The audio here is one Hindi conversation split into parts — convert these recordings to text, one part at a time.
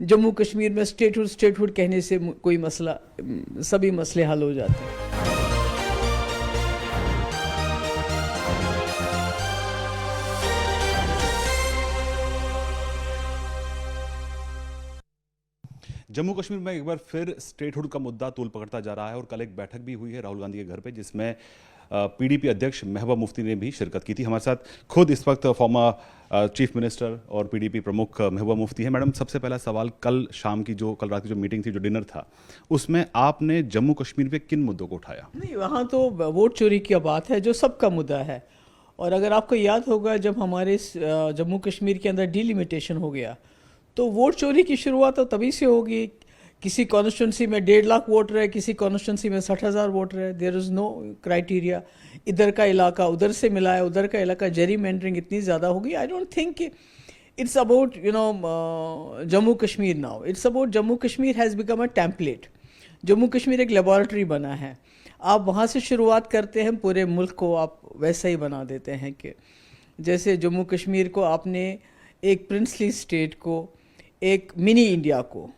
जम्मू कश्मीर में स्टेटहुड कहने से कोई मसला, सभी मसले हल हो जाते हैं। जम्मू कश्मीर में एक बार फिर स्टेटहुड का मुद्दा तूल पकड़ता जा रहा है और कल एक बैठक भी हुई है राहुल गांधी के घर पे, जिसमें पीडीपी अध्यक्ष महबूबा मुफ्ती ने भी शिरकत की थी। हमारे साथ खुद इस वक्त फॉर्मर चीफ मिनिस्टर और पीडीपी प्रमुख महबूबा मुफ्ती है। मैडम, सबसे पहला सवाल, कल रात की जो मीटिंग थी, जो डिनर था, उसमें आपने जम्मू कश्मीर पे किन मुद्दों को उठाया? नहीं, वहाँ तो वोट चोरी की बात है जो सबका मुद्दा है। और अगर आपको याद होगा, जब हमारे जम्मू कश्मीर के अंदर डिलिमिटेशन हो गया तो वोट चोरी की शुरुआत तो तभी से होगी। किसी कॉन्स्टिट्यूंसी में 1.5 लाख वोटर है, किसी कॉन्स्टिट्यूंसी में 60,000 वोटर है। There is no criteria. इधर का इलाका उधर से मिला है, उधर का इलाका, जेरीमेंडरिंग इतनी ज़्यादा होगी। I don't think it's about Jammu Kashmir now. It's about Jammu Kashmir has become a template. Jammu Kashmir एक लेबॉरेटरी बना है। आप वहाँ से शुरुआत करते हैं, पूरे मुल्क को आप वैसा ही बना देते हैं कि जैसे जम्मू कश्मीर को आपने एक प्रिंसली स्टेट को, एक मिनी इंडिया को,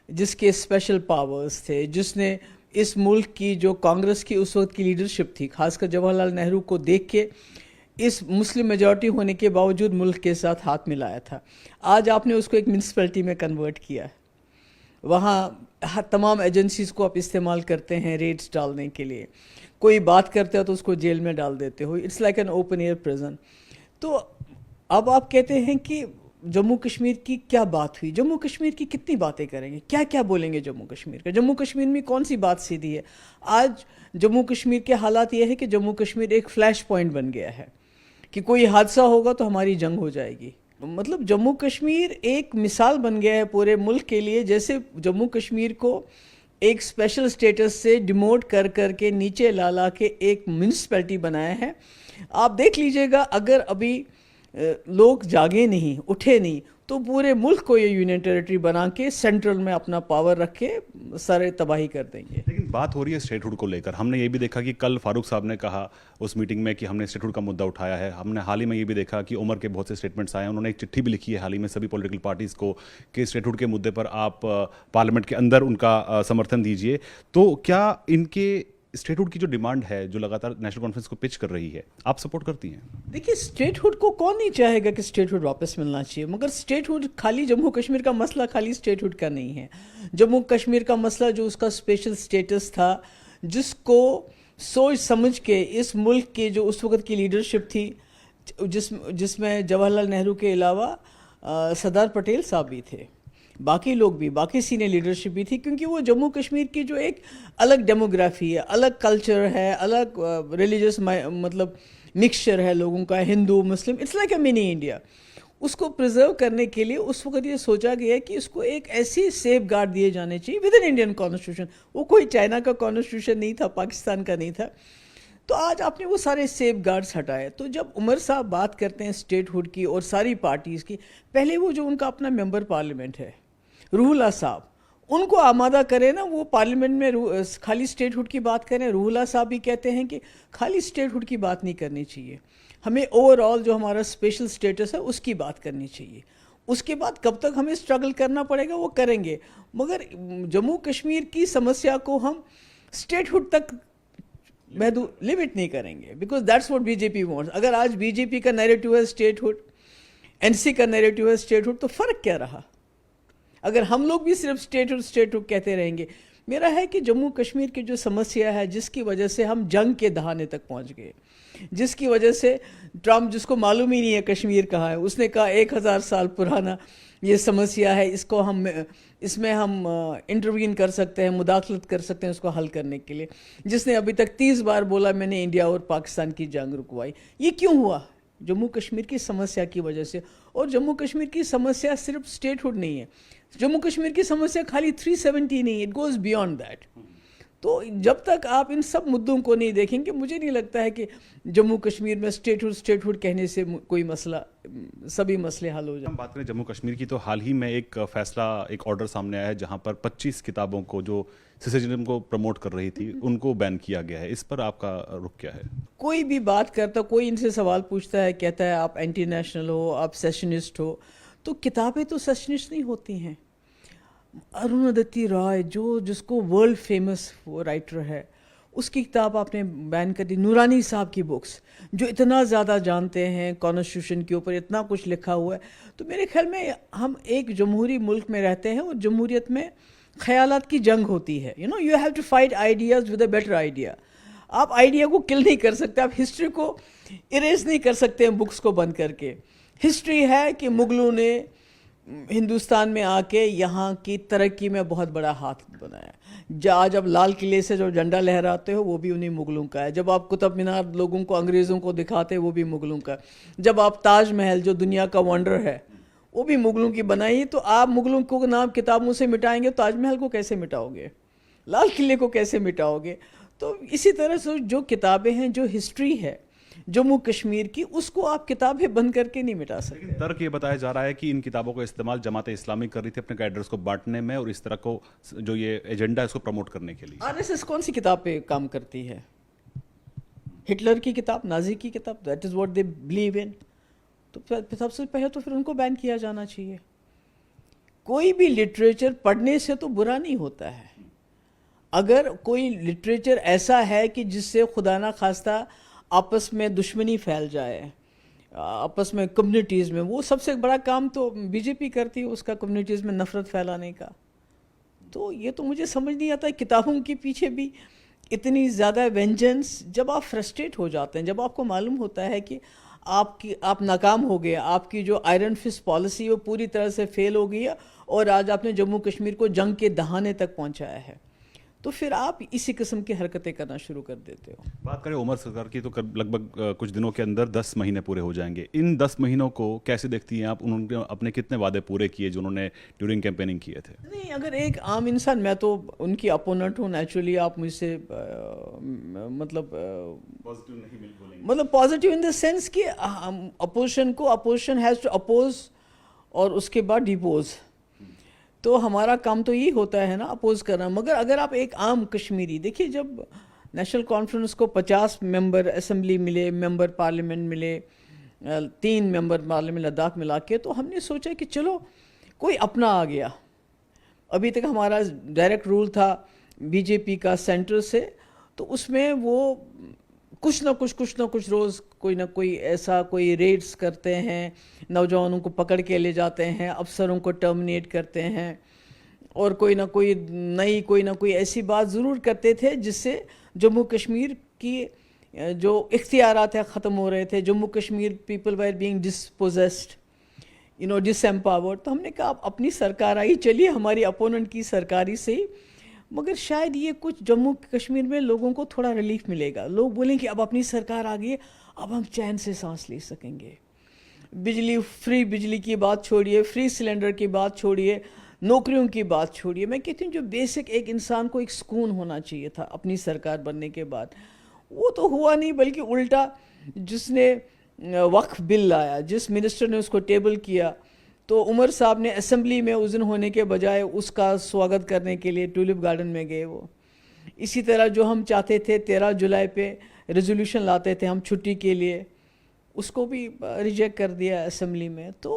जिसके स्पेशल पावर्स थे, जिसने इस मुल्क की जो कांग्रेस की उस वक्त की लीडरशिप थी, खासकर जवाहरलाल नेहरू को देख के, इस मुस्लिम मेजॉरिटी होने के बावजूद मुल्क के साथ हाथ मिलाया था। आज आपने उसको एक म्यूनसिपैलिटी में कन्वर्ट किया। वहाँ तमाम एजेंसीज़ को आप इस्तेमाल करते हैं रेड्स डालने के लिए। कोई बात करते हो तो उसको जेल में डाल देते हो। It's like an open air prison. तो अब आप कहते हैं कि जम्मू कश्मीर की क्या बात हुई? जम्मू कश्मीर की कितनी बातें करेंगे, क्या क्या बोलेंगे जम्मू कश्मीर का? जम्मू कश्मीर में कौन सी बात सीधी है? आज जम्मू कश्मीर के हालात ये है कि जम्मू कश्मीर एक फ्लैश पॉइंट बन गया है कि कोई हादसा होगा तो हमारी जंग हो जाएगी। मतलब जम्मू कश्मीर एक मिसाल बन गया है पूरे मुल्क के लिए। जैसे जम्मू कश्मीर को एक स्पेशल स्टेटस से डिमोट कर के नीचे ला ला के एक म्यूनसिपैलिटी बनाया है। आप देख लीजिएगा, अगर अभी लोग जागे नहीं, उठे नहीं, तो पूरे मुल्क को ये यूनियन टेरिटरी बना के सेंट्रल में अपना पावर रख के सारे तबाही कर देंगे। लेकिन बात हो रही है स्टेटहुड को लेकर। हमने ये भी देखा कि कल फारूक साहब ने कहा उस मीटिंग में कि हमने स्टेटहुड का मुद्दा उठाया है। हमने हाल ही में ये भी देखा कि उमर के बहुत से स्टेटमेंट्स आए हैं। उन्होंने एक चिट्ठी भी लिखी है हाल ही में सभी पॉलिटिकल पार्टीज़ को कि स्टेटहुड के मुद्दे पर आप पार्लियामेंट के अंदर उनका समर्थन दीजिए। तो क्या इनके स्टेटहुड की जो डिमांड है, जो लगातार नेशनल कॉन्फ्रेंस को पिच कर रही है, आप सपोर्ट करती हैं? देखिए, स्टेटहुड को कौन नहीं चाहेगा कि स्टेटहुड वापस मिलना चाहिए, मगर स्टेटहुड खाली जम्मू कश्मीर का मसला खाली स्टेटहुड का नहीं है। जम्मू कश्मीर का मसला जो उसका स्पेशल स्टेटस था, जिसको सोच समझ के इस मुल्क की जो उस वक्त की लीडरशिप थी, जिसमें जवाहरलाल नेहरू के अलावा सरदार पटेल साहब भी थे, बाकी लोग भी, बाकी सीनियर लीडरशिप भी थी, क्योंकि वो जम्मू कश्मीर की जो एक अलग डेमोग्राफी है, अलग कल्चर है, अलग रिलीजियस मतलब मिक्सचर है लोगों का, हिंदू मुस्लिम, it's like a mini India. उसको प्रिजर्व करने के लिए उस वक्त ये सोचा गया है कि इसको एक ऐसी सेफ गार्ड दिए जाने चाहिए विद इन इंडियन कॉन्स्टिट्यूशन। वो कोई चाइना का कॉन्स्टिट्यूशन नहीं था, पाकिस्तान का नहीं था। तो आज आपने वो सारे सेफ गार्ड्स हटाए। तो जब उमर साहब बात करते हैं स्टेटहुड की और सारी पार्टीज़ की, पहले वो जो उनका अपना मेंबर पार्लियामेंट है रूहुल्लाह साहब, उनको आमादा करें ना। वो पार्लियामेंट में खाली स्टेटहुड की बात करें। रूहुल्लाह साहब भी कहते हैं कि खाली स्टेटहुड की बात नहीं करनी चाहिए, हमें ओवरऑल जो हमारा स्पेशल स्टेटस है उसकी बात करनी चाहिए। उसके बाद कब तक हमें स्ट्रगल करना पड़ेगा वो करेंगे, मगर जम्मू कश्मीर की समस्या को हम स्टेटहुड तक लिमिट नहीं करेंगे, because that's what BJP wants. अगर आज बीजेपी का नैरेटिव है स्टेटहुड, एनसी का नैरेटिव है स्टेटहुड, तो फ़र्क क्या रहा? अगर हम लोग भी सिर्फ स्टेटहुड कहते रहेंगे। मेरा है कि जम्मू कश्मीर की जो समस्या है, जिसकी वजह से हम जंग के दहाने तक पहुंच गए, जिसकी वजह से ट्रम्प, जिसको मालूम ही नहीं है कश्मीर कहाँ है, उसने कहा 1000 साल पुराना ये समस्या है, इसमें हम इंटरवीन कर सकते हैं, मुदाखलत कर सकते हैं उसको हल करने के लिए। जिसने अभी तक 30 बार बोला मैंने इंडिया और पाकिस्तान की जंग रुकवाई। ये क्यों हुआ? जम्मू कश्मीर की समस्या की वजह से। और जम्मू कश्मीर की समस्या सिर्फ स्टेटहुड नहीं है, जम्मू कश्मीर की समस्या खाली 370 नहीं, इट गोज़ बियॉन्ड दैट। तो जब तक आप इन सब मुद्दों को नहीं देखेंगे, मुझे नहीं लगता है कि जम्मू कश्मीर में स्टेटहुड कहने से कोई मसला, सभी मसले हल हो जाए। हम बात करें जम्मू कश्मीर की, तो हाल ही में एक फैसला, एक ऑर्डर सामने आया है जहां पर 25 किताबों को जो सिसेशनिज्म को प्रमोट कर रही थी उनको बैन किया गया है। इस पर आपका रुख क्या है? कोई भी बात करता, कोई इनसे सवाल पूछता है, कहता है आप एंटी नेशनल हो, आप सेशनिस्ट हो, तो किताबें तो सेशनिस्ट नहीं होती हैं। अरुणदत्ती रॉय जिसको वर्ल्ड फेमस वो राइटर है, उसकी किताब आपने बैन कर दी। नूरानी साहब की बुक्स जो इतना ज़्यादा जानते हैं, कॉन्स्टिट्यूशन के ऊपर इतना कुछ लिखा हुआ है। तो मेरे ख्याल में हम एक जमहूरी मुल्क में रहते हैं और जमहूरियत में ख्यालात की जंग होती है। You have to fight ideas with a better idea. आप आइडिया को किल नहीं कर सकते, आप हिस्ट्री को इरेज नहीं कर सकते हैं बुक्स को बंद करके। हिस्ट्री है कि मुगलों ने हिंदुस्तान में आके यहाँ की तरक्की में बहुत बड़ा हाथ बनाया। आज अब लाल किले से जो झंडा लहराते हो वो भी उन्हीं मुगलों का है। जब आप कुतुब मीनार लोगों को, अंग्रेज़ों को दिखाते हैं वो भी मुगलों का। जब आप ताजमहल जो दुनिया का वंडर है वो भी मुगलों की बनाई। तो आप मुगलों को नाम किताबों से मिटाएंगे, ताजमहल को कैसे मिटाओगे, लाल किले को कैसे मिटाओगे? तो इसी तरह से जो किताबें हैं, जो हिस्ट्री है जम्मू कश्मीर की, उसको आप किताबें बंद करके नहीं मिटा सकते। लेकिन तर्क ये बताया जा रहा है कि इन किताबों का इस्तेमाल जमात इस्लामी कर रही थी अपने कैडर्स को बांटने में और इस तरह को जो ये एजेंडा है उसको प्रमोट करने के लिए। आरएसएस कौन सी किताब पे काम करती है? हिटलर की किताब, नाजी की किताब, that is what they believe in. तो सबसे पहले तो फिर उनको बैन किया जाना चाहिए। कोई भी लिटरेचर पढ़ने से तो बुरा नहीं होता है। अगर कोई लिटरेचर ऐसा है कि जिससे खुदा ना खास्ता आपस में दुश्मनी फैल जाए, आपस में कम्युनिटीज़ में, वो सबसे बड़ा काम तो बीजेपी करती है, उसका कम्युनिटीज़ में नफ़रत फैलाने का। तो ये तो मुझे समझ नहीं आता, किताबों के पीछे भी इतनी ज़्यादा वेंजेंस। जब आप फ्रस्ट्रेट हो जाते हैं, जब आपको मालूम होता है कि आप नाकाम हो गए, आपकी जो आयरन फिस्ट पॉलिसी वो पूरी तरह से फेल हो गई है और आज आपने जम्मू कश्मीर को जंग के दहाने तक पहुंचाया है, तो फिर आप इसी किस्म की हरकतें करना शुरू कर देते हो। बात करें उमर सरकार की तो लगभग कुछ दिनों के अंदर 10 महीने पूरे हो जाएंगे। इन 10 महीनों को कैसे देखती हैं आप? उन्होंने अपने कितने वादे पूरे किए जो उन्होंने ड्यूरिंग कैंपेनिंग किए थे? नहीं, अगर एक आम इंसान, मैं तो उनकी अपोनेंट हूँ नेचुरली, आप मुझसे मतलब पॉजिटिव नहीं बोलेंगे, मतलब पॉजिटिव इन द सेंस कि अपोजिशन हैज़ टू अपोज और उसके बाद डिपोज। तो हमारा काम तो यही होता है ना, अपोज करना। मगर अगर आप एक आम कश्मीरी देखिए, जब नेशनल कॉन्फ्रेंस को 50 मेंबर असेंबली मिले, मेंबर पार्लियामेंट मिले, 3 मेंबर पार्लियामेंट लद्दाख मिला के, तो हमने सोचा कि चलो कोई अपना आ गया। अभी तक हमारा डायरेक्ट रूल था बीजेपी का सेंटर से, तो उसमें वो कुछ ना कुछ रोज़ कोई ना कोई ऐसा कोई रेड्स करते हैं, नौजवानों को पकड़ के ले जाते हैं, अफसरों को टर्मिनेट करते हैं और कोई ना कोई ऐसी बात ज़रूर करते थे जिससे जम्मू कश्मीर की जो इख्तियारात है ख़त्म हो रहे थे। Jammu Kashmir people were being dispossessed, disempowered. तो हमने कहा अब अपनी सरकार आई, चलिए हमारी अपोनेंट की सरकारी से ही, मगर शायद ये कुछ जम्मू कश्मीर में लोगों को थोड़ा रिलीफ मिलेगा। लोग बोलें कि अब अपनी सरकार आ गई है, अब हम चैन से सांस ले सकेंगे। फ्री बिजली की बात छोड़िए, फ्री सिलेंडर की बात छोड़िए, नौकरियों की बात छोड़िए। मैं कहती हूँ जो बेसिक एक इंसान को एक सुकून होना चाहिए था अपनी सरकार बनने के बाद, वो तो हुआ नहीं, बल्कि उल्टा जिसने वक्फ बिल लाया, जिस मिनिस्टर ने उसको टेबल किया, तो उमर साहब ने असेंबली में उस दिन होने के बजाय उसका स्वागत करने के लिए ट्यूलिप गार्डन में गए वो। इसी तरह जो हम चाहते थे 13 जुलाई पे रेजोल्यूशन लाते थे हम छुट्टी के लिए, उसको भी रिजेक्ट कर दिया असेंबली में। तो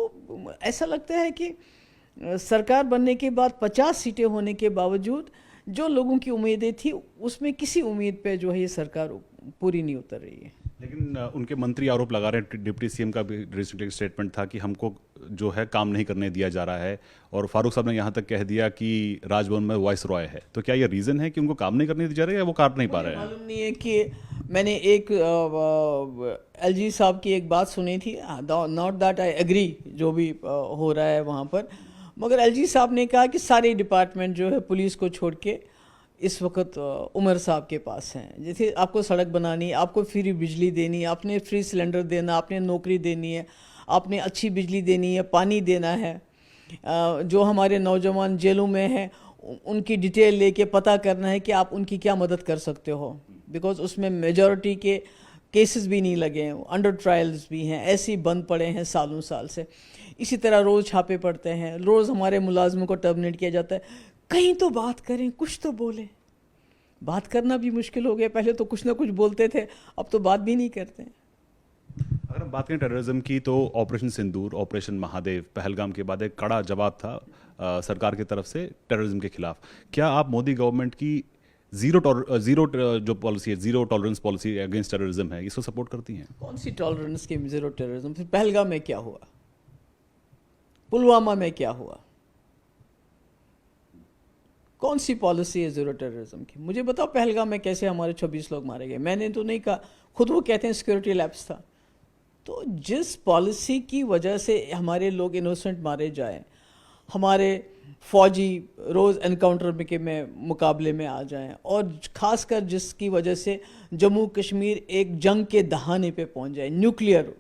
ऐसा लगता है कि सरकार बनने के बाद 50 सीटें होने के बावजूद जो लोगों की उम्मीदें थी उसमें किसी उम्मीद पे जो है ये सरकार पूरी नहीं उतर रही है। लेकिन उनके मंत्री आरोप लगा रहे हैं, डिप्टी सीएम का भी रिसेंटली स्टेटमेंट था कि हमको जो है काम नहीं करने दिया जा रहा है, और फारूक साहब ने यहाँ तक कह दिया कि राजभवन में वाइस रॉय है। तो क्या ये रीज़न है कि उनको काम नहीं करने दिया जा रहा है या वो कर नहीं पा रहे हैं? मालूम नहीं है कि मैंने एक एलजी साहब की एक बात सुनी थी, नॉट दैट आई एग्री जो भी हो रहा है वहाँ पर, मगर एलजी साहब ने कहा कि सारे डिपार्टमेंट जो है पुलिस को छोड़ के इस वक्त उमर साहब के पास हैं। जैसे आपको सड़क बनानी, आपको फ्री बिजली देनी, आपने फ्री सिलेंडर देना, आपने नौकरी देनी है, आपने अच्छी बिजली देनी है, पानी देना है। जो हमारे नौजवान जेलों में हैं उनकी डिटेल लेके पता करना है कि आप उनकी क्या मदद कर सकते हो, बिकॉज उसमें मेजॉरिटी के केसेस भी नहीं लगे हैं, अंडर ट्रायल्स भी हैं, ऐसे ही बंद पड़े हैं सालों साल से। इसी तरह रोज़ छापे पड़ते हैं, रोज़ हमारे मुलाजमों को टर्मिनेट किया जाता है। कहीं तो बात करें, कुछ तो बोलें। बात करना भी मुश्किल हो गया, पहले तो कुछ ना कुछ बोलते थे, अब तो बात भी नहीं करते हैं। अगर हम बात करें टेररिज्म की तो ऑपरेशन सिंदूर, ऑपरेशन महादेव, पहलगाम के बाद एक कड़ा जवाब था सरकार की तरफ से टेररिज्म के खिलाफ। क्या आप मोदी गवर्नमेंट की जो पॉलिसी है, zero tolerance policy against terrorism है, इसको सपोर्ट करती हैं? कौन सी टॉलरेंस की जीरो टेररिज्म? फिर पहलगाम में क्या हुआ, पुलवामा में क्या हुआ? कौन सी पॉलिसी है जीरो टेररिज्म की? मुझे बताओ पहलगाम में कैसे हमारे 26 लोग मारे गए? मैंने तो नहीं कहा, खुद वो कहते हैं सिक्योरिटी लैप्स था। तो जिस पॉलिसी की वजह से हमारे लोग इनोसेंट मारे जाएं, हमारे फौजी रोज़ एनकाउंटर के में मुकाबले में आ जाएं, और ख़ासकर जिसकी वजह से जम्मू कश्मीर एक जंग के दहाने पे पहुंच जाए, न्यूक्लियर,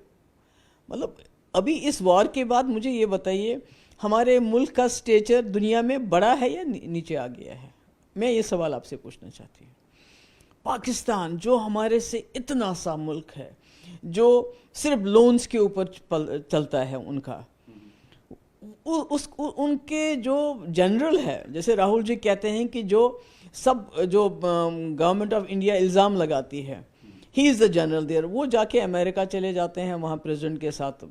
मतलब अभी इस वॉर के बाद मुझे ये बताइए हमारे मुल्क का स्टेचर दुनिया में बड़ा है या नीचे आ गया है? मैं ये सवाल आपसे पूछना चाहती हूँ। पाकिस्तान जो हमारे से इतना सा मुल्क है, जो सिर्फ लोन्स के ऊपर चलता है, उनके जो जनरल है, जैसे राहुल जी कहते हैं कि जो गवर्नमेंट ऑफ इंडिया इल्ज़ाम लगाती है, he is the general there, वो जाके अमेरिका चले जाते हैं, वहाँ प्रेसिडेंट के साथ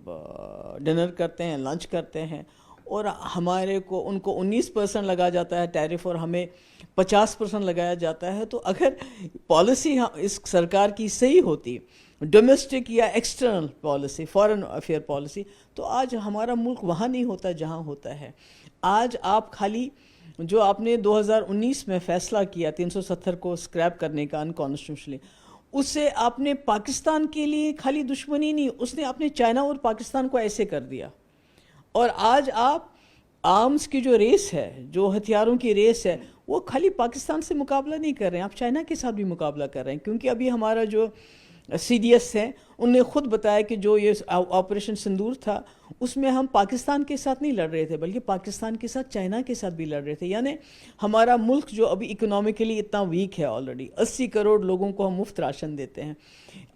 डिनर करते हैं, लंच करते हैं, और हमारे को उनको 19% लगा जाता है टैरिफ और हमें 50% लगाया जाता है। तो अगर पॉलिसी इस सरकार की सही होती, डोमेस्टिक या external policy, foreign affair policy, तो आज हमारा मुल्क वहाँ नहीं होता जहाँ होता है। आज आप खाली जो आपने 2019 में फ़ैसला किया 370 को स्क्रैप करने का अनकॉन्स्टिट्यूशनली, उससे आपने पाकिस्तान के लिए खाली दुश्मनी नहीं, उसने आपने चाइना और पाकिस्तान को ऐसे कर दिया। और आज आप आर्म्स की जो रेस है, जो हथियारों की रेस है, वो खाली पाकिस्तान से मुकाबला नहीं कर रहे हैं, आप चाइना के साथ भी मुकाबला कर रहे हैं। क्योंकि अभी हमारा जो CDS है, उनने खुद बताया कि जो ये ऑपरेशन सिंदूर था, उसमें हम पाकिस्तान के साथ नहीं लड़ रहे थे, बल्कि पाकिस्तान के साथ चाइना के साथ भी लड़ रहे थे। यानी हमारा मुल्क जो अभी इकोनॉमिकली इतना वीक है, ऑलरेडी 80 करोड़ लोगों को हम मुफ्त राशन देते हैं,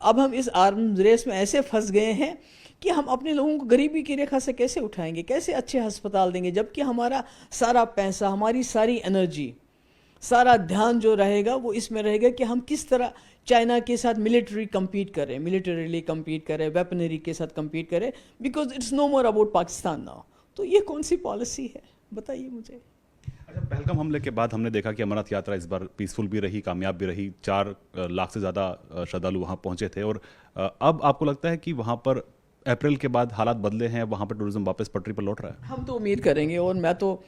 अब हम इस आर्म्स रेस में ऐसे फंस गए हैं कि हम अपने लोगों को गरीबी की रेखा से कैसे उठाएंगे, कैसे अच्छे अस्पताल देंगे, जबकि हमारा सारा पैसा, हमारी सारी एनर्जी, सारा ध्यान जो रहेगा वो इसमें रहेगा कि हम किस तरह चाइना के साथ मिलिटरीली कम्पीट करें, वेपनरी के साथ कम्पीट करें, because it's no more about Pakistan now. तो ये कौन सी पॉलिसी है, बताइए मुझे। अच्छा, पहलगाम हमले के बाद हमने देखा कि अमरनाथ यात्रा इस बार पीसफुल भी रही, कामयाब भी रही, 4 लाख से ज़्यादा श्रद्धालु वहाँ पहुँचे थे। और अब आपको लगता है कि वहाँ पर अप्रैल के बाद हालात बदले हैं, वहाँ पर टूरिज्म वापस पटरी पर लौट रहा है? हम तो उम्मीद करेंगे, और मैं तो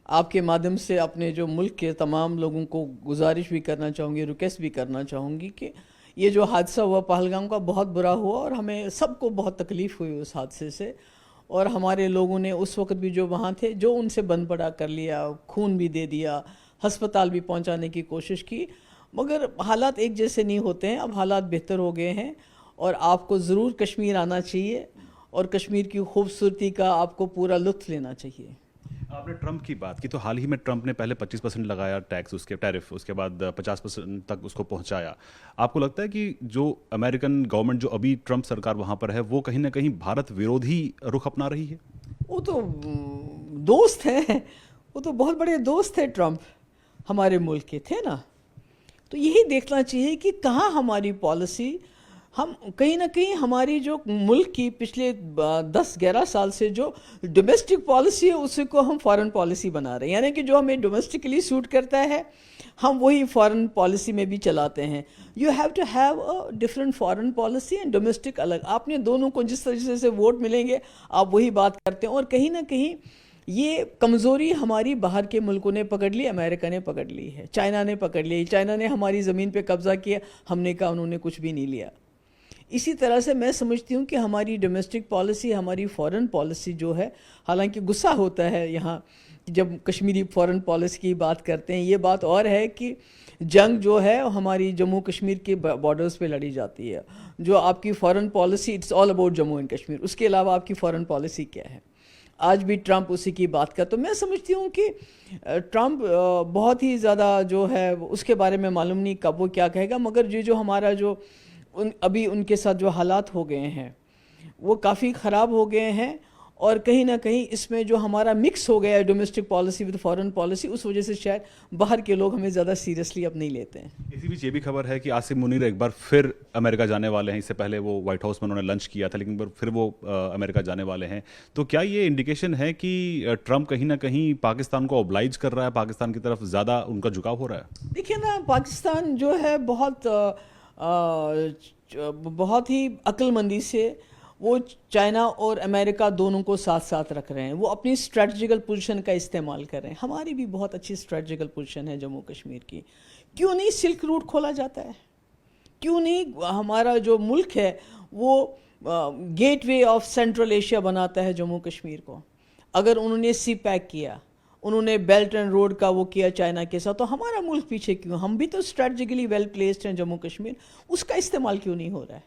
आपके माध्यम से अपने जो मुल्क के तमाम लोगों को गुजारिश भी करना चाहूँगी, रिक्वेस्ट भी करना चाहूँगी कि ये जो हादसा हुआ पहलगाम का, बहुत बुरा हुआ, और हमें सबको बहुत तकलीफ़ हुई उस हादसे से। और हमारे लोगों ने उस वक्त भी जो वहाँ थे, जो उनसे बन पड़ा कर लिया, खून भी दे दिया, अस्पताल भी पहुँचाने की कोशिश की, मगर हालात एक जैसे नहीं होते हैं। अब हालात बेहतर हो गए हैं, और आपको ज़रूर कश्मीर आना चाहिए, और कश्मीर की खूबसूरती का आपको पूरा लुत्फ़ लेना चाहिए। आपने ट्रंप की बात की, तो हाल ही में ट्रंप ने पहले 25% लगाया टैक्स, उसके टैरिफ, उसके बाद 50% तक उसको पहुंचाया। आपको लगता है कि जो अमेरिकन गवर्नमेंट, जो अभी ट्रंप सरकार वहां पर है, वो कहीं ना कहीं भारत विरोधी रुख अपना रही है? वो तो दोस्त हैं, वो तो बहुत बड़े दोस्त थे, ट्रंप हमारे मुल्क के थे ना। तो यही देखना चाहिए कि कहाँ हमारी पॉलिसी, हम कहीं ना कहीं हमारी जो मुल्क की पिछले 10-11 साल से जो डोमेस्टिक पॉलिसी है, उसी को हम फॉरेन पॉलिसी बना रहे हैं। यानी कि जो हमें डोमेस्टिकली सूट करता है, हम वही फॉरेन पॉलिसी में भी चलाते हैं। You have to have a different foreign policy and domestic अलग। आपने दोनों को जिस तरीके से वोट मिलेंगे, आप वही बात करते हैं। और कहीं ना कहीं ये कमज़ोरी हमारी बाहर के मुल्कों ने पकड़ ली, अमेरिका ने पकड़ ली है, चाइना ने पकड़ ली। चाइना ने हमारी ज़मीन पे कब्ज़ा किया, हमने कहा उन्होंने कुछ भी नहीं लिया। इसी तरह से मैं समझती हूँ कि हमारी डोमेस्टिक पॉलिसी, हमारी फॉरेन पॉलिसी जो है, हालांकि गुस्सा होता है यहाँ जब कश्मीरी फॉरेन पॉलिसी की बात करते हैं। ये बात और है कि जंग जो है हमारी जम्मू कश्मीर के बॉर्डर्स पे लड़ी जाती है। जो आपकी foreign policy, it's all about Jammu and Kashmir, उसके अलावा आपकी फॉरेन पॉलिसी क्या है? आज भी ट्रंप उसी की बात कर, तो मैं समझती हूँ कि ट्रंप बहुत ही ज़्यादा जो है उसके बारे में मालूम नहीं कब वो क्या कहेगा, मगर ये जो हमारा जो अभी उनके साथ जो हालात हो गए हैं वो काफ़ी ख़राब हो गए हैं। और कहीं ना कहीं इसमें जो हमारा मिक्स हो गया है domestic policy with foreign policy, उस वजह से शायद बाहर के लोग हमें ज़्यादा सीरियसली अब नहीं लेते हैं। इसी बीच ये भी खबर है कि आसिम मुनीर एक बार फिर अमेरिका जाने वाले हैं। इससे पहले वो व्हाइट हाउस में उन्होंने लंच किया था, लेकिन फिर वो अमेरिका जाने वाले हैं। तो क्या ये इंडिकेशन है कि ट्रंप कहीं ना कहीं पाकिस्तान को ऑब्लाइज कर रहा है, पाकिस्तान की तरफ ज़्यादा उनका झुकाव हो रहा है? देखिए ना, पाकिस्तान जो है बहुत ही अक्लमंदी से वो चाइना और अमेरिका दोनों को साथ साथ रख रहे हैं। वो अपनी स्ट्रेटजिकल पोजीशन का इस्तेमाल कर रहे हैं। हमारी भी बहुत अच्छी स्ट्रेटजिकल पोजीशन है जम्मू कश्मीर की। क्यों नहीं सिल्क रूट खोला जाता है? क्यों नहीं हमारा जो मुल्क है वो गेटवे ऑफ सेंट्रल एशिया बनाता है जम्मू कश्मीर को? अगर उन्होंने सी पैक किया, उन्होंने बेल्ट एंड रोड का वो किया चाइना के साथ, तो हमारा मुल्क पीछे क्यों? हम भी तो स्ट्रेटजिकली वेल प्लेस्ड हैं जम्मू कश्मीर, उसका इस्तेमाल क्यों नहीं हो रहा है?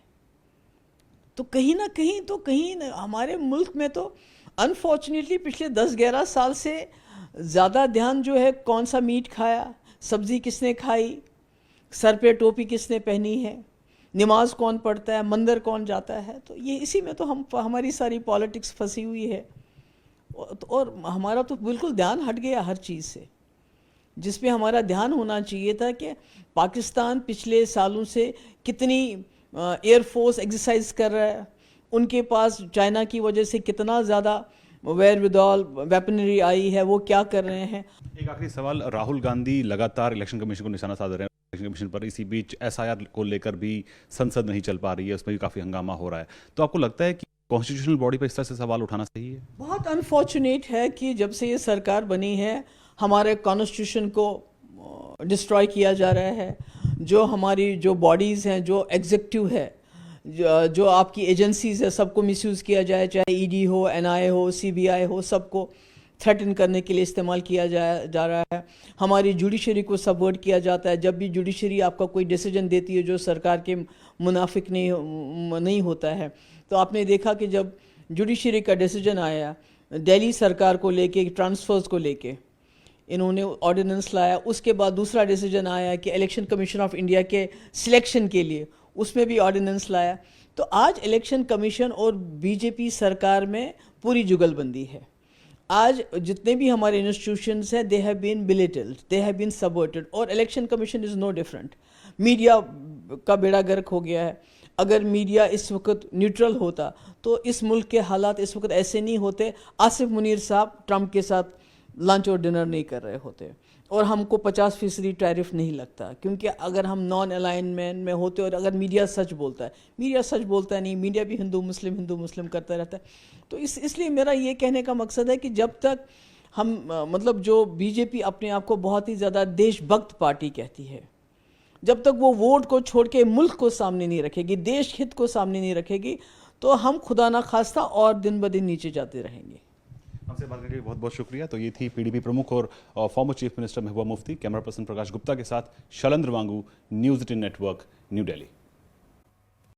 तो कहीं ना कहीं हमारे मुल्क में तो अनफॉर्चुनेटली पिछले 10-11 साल से ज़्यादा ध्यान जो है कौन सा मीट खाया, सब्ज़ी किसने खाई, सर पे टोपी किसने पहनी है, नमाज कौन पढ़ता है, मंदिर कौन जाता है, तो ये इसी में तो हमारी सारी पॉलिटिक्स फंसी हुई है। और हमारा तो बिल्कुल ध्यान हट गया हर चीज़ से। जिस पे हमारा ध्यान होना चाहिए था कि पाकिस्तान पिछले सालों से कितनी एयरफोर्स एक्सरसाइज कर रहा है, उनके पास चाइना की वजह से कितना ज़्यादा वेयर विदॉल वेपनरी आई है, वो क्या कर रहे हैं। एक आखिरी सवाल, राहुल गांधी लगातार इलेक्शन कमीशन को निशाना साध रहे हैं, इलेक्शन कमीशन पर। इसी बीच एसआईआर को लेकर भी संसद नहीं चल पा रही है, उसमें भी काफ़ी हंगामा हो रहा है। तो आपको लगता है कि कॉन्स्टिट्यूशनल बॉडी पर इस तरह से सवाल उठाना सही है? बहुत अनफॉर्चुनेट है कि जब से ये सरकार बनी है हमारे कॉन्स्टिट्यूशन को डिस्ट्रॉय किया जा रहा है। जो हमारी जो बॉडीज़ हैं, जो एग्जीक्यूटिव है, जो आपकी एजेंसीज़ है, सबको मिसयूज़ किया जाए, चाहे ईडी हो, एनआईए हो, सीबीआई हो, सबको थ्रेटन करने के लिए इस्तेमाल किया जा रहा है। हमारी जुडिशरी को सबवर्ट किया जाता है। जब भी जुडिशरी आपका कोई डिसीजन देती है जो सरकार के मुनाफिक नहीं होता है, तो आपने देखा कि जब जुडिशरी का डिसीजन आया दिल्ली सरकार को लेके, ट्रांसफ़र्स को लेके, इन्होंने ऑर्डिनेंस लाया। उसके बाद दूसरा डिसीजन आया कि इलेक्शन कमीशन ऑफ इंडिया के सिलेक्शन के लिए, उसमें भी ऑर्डिनेंस लाया। तो आज इलेक्शन कमीशन और बीजेपी सरकार में पूरी जुगलबंदी है। आज जितने भी हमारे इंस्टीट्यूशंस हैं, they have been belittled, they have been subverted, और election commission is no different. Media का बेड़ा गर्क हो गया है। अगर मीडिया इस वक्त न्यूट्रल होता तो इस मुल्क के हालात इस वक्त ऐसे नहीं होते। आसिफ मुनीर साहब ट्रंप के साथ लंच और डिनर नहीं कर रहे होते, और हमको 50% टैरिफ नहीं लगता, क्योंकि अगर हम नॉन अलाइनमेंट में होते और अगर मीडिया सच बोलता है, मीडिया सच बोलता नहीं, मीडिया भी हिंदू मुस्लिम करता रहता है। तो इसलिए मेरा ये कहने का मकसद है कि जब तक हम मतलब जो बीजेपी अपने आप को बहुत ही ज़्यादा देशभक्त पार्टी कहती है, जब तक वो वोट को छोड़ के मुल्क को सामने नहीं रखेगी, देश हित को सामने नहीं रखेगी, तो हम खुदा ना खास्ता और दिन ब दिन नीचे जाते रहेंगे। हमसे बात करके बहुत बहुत शुक्रिया। तो ये थी पीडीपी प्रमुख और former chief minister Mehbooba Mufti. Camera person Prakash Gupta के साथ शैलेंद्र वांगू, न्यूज़ 18 नेटवर्क, न्यू दिल्ली।